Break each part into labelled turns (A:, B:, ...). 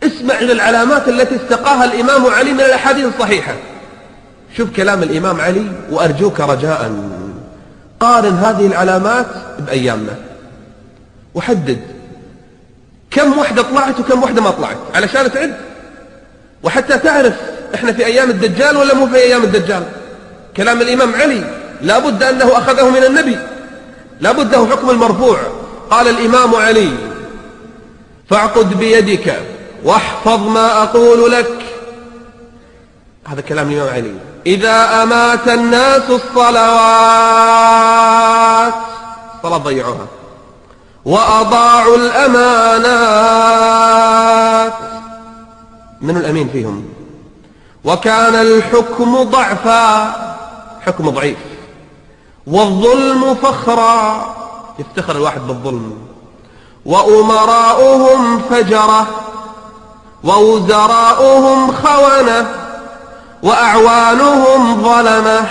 A: اسمع إلى العلامات التي استقاها الإمام علي من الأحاديث الصحيحة. شوف كلام الإمام علي، وأرجوك رجاء قارن هذه العلامات بأيامنا وحدد كم وحدة طلعت وكم وحدة ما طلعت علشان تعد، وحتى تعرف احنا في أيام الدجال ولا مو في أيام الدجال. كلام الإمام علي لابد أنه أخذه من النبي، لابد له حكم المرفوع. قال الإمام علي: فاعقد بيدك واحفظ ما أقول لك. هذا كلام الإمام علي. إذا أمات الناس الصلوات، الصلاة ضيعوها، وأضاعوا الأمانات، من الأمين فيهم؟ وكان الحكم ضعفا، حكم ضعيف، والظلم فخرا، يفتخر الواحد بالظلم، وأمراؤهم فجرة، ووزراؤهم خونة، وأعوانهم ظلمة،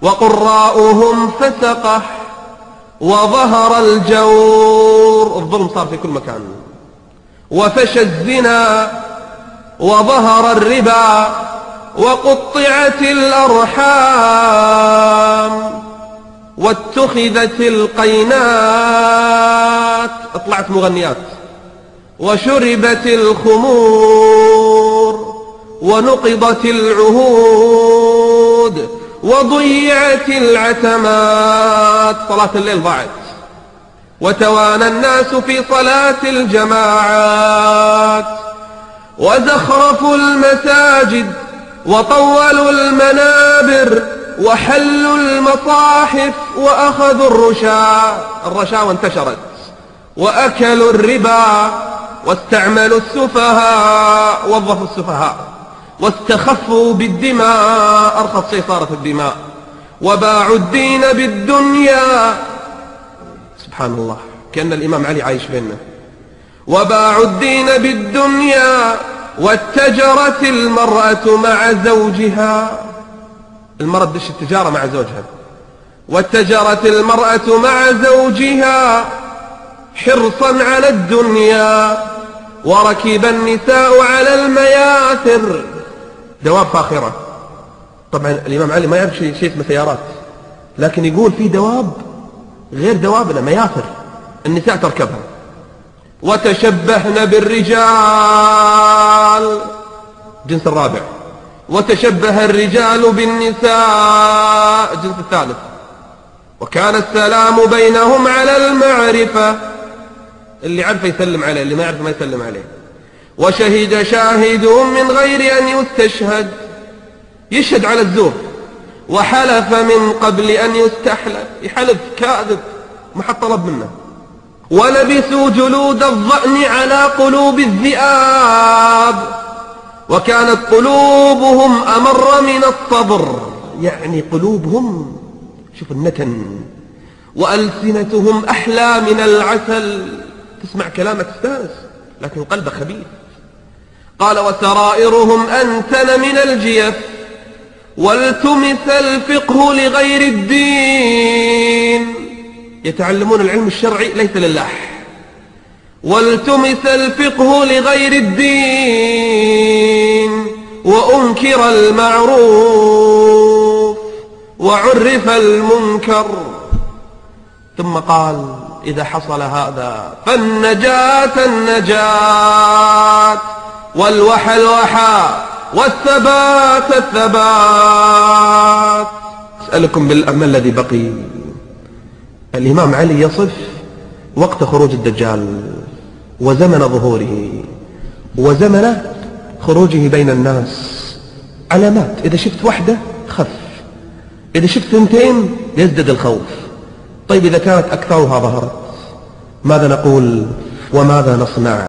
A: وقراؤهم فسقة، وظهر الجور، الظلم صار في كل مكان، وفشى الزنا، وظهر الربا، وقطعت الأرحام، واتخذت القينات، اطلعت مغنيات، وشربت الخمور، ونقضت العهود، وضيعت العتمات، صلاة الليل ضاعت، وتوانى الناس في صلاة الجماعات، وزخرفوا المساجد، وطولوا المنابر، وحلوا المصاحف، وأخذوا الرشاوى انتشرت، وأكلوا الربا، واستعملوا السفهاء، وظفوا السفهاء، واستخفوا بالدماء، أرخص شيء صارت الدماء، وباعوا الدين بالدنيا. سبحان الله، كأن الإمام علي عايش بيننا. وباعوا الدين بالدنيا، واتجرت المرأة مع زوجها، المرأة تدش التجارة مع زوجها، واتجرت المرأة مع زوجها حرصا على الدنيا، وركب النساء على المياثر، دواب فاخرة. طبعا الإمام علي ما يعرف شيء اسمه سيارات، لكن يقول في دواب غير دوابنا، مياثر النساء تركبها. وتشبهن بالرجال، جنس الرابع، وتشبه الرجال بالنساء، الجنس الثالث، وكان السلام بينهم على المعرفة، اللي عرفه يسلم عليه، اللي ما يعرف ما يسلم عليه. وشهد شاهد من غير أن يستشهد، يشهد على الزور، وحلف من قبل أن يستحلف، يحلف كاذب ما حد طلب منه. ولبسوا جلود الضأن على قلوب الذئاب، وكانت قلوبهم أمر من الصبر، يعني قلوبهم شوف النتن، وألسنتهم أحلى من العسل، تسمع كلامك تستانس لكن قلبك خبيث. قال: وسرائرهم أنتن من الجيف، والتمس الفقه لغير الدين، يتعلمون العلم الشرعي ليس لله. والتمس الفقه لغير الدين، وأنكر المعروف، وعرف المنكر. ثم قال: إذا حصل هذا فالنجاة النجاة، والوحى الوحى، والثبات الثبات. أسألكم بالأمل الذي بقي. الإمام علي يصف وقت خروج الدجال، وزمن ظهوره، وزمن خروجه بين الناس. علامات، إذا شفت واحدة خف، إذا شفت ثنتين يزدد الخوف. طيب إذا كانت أكثرها ظهرت، ماذا نقول وماذا نصنع؟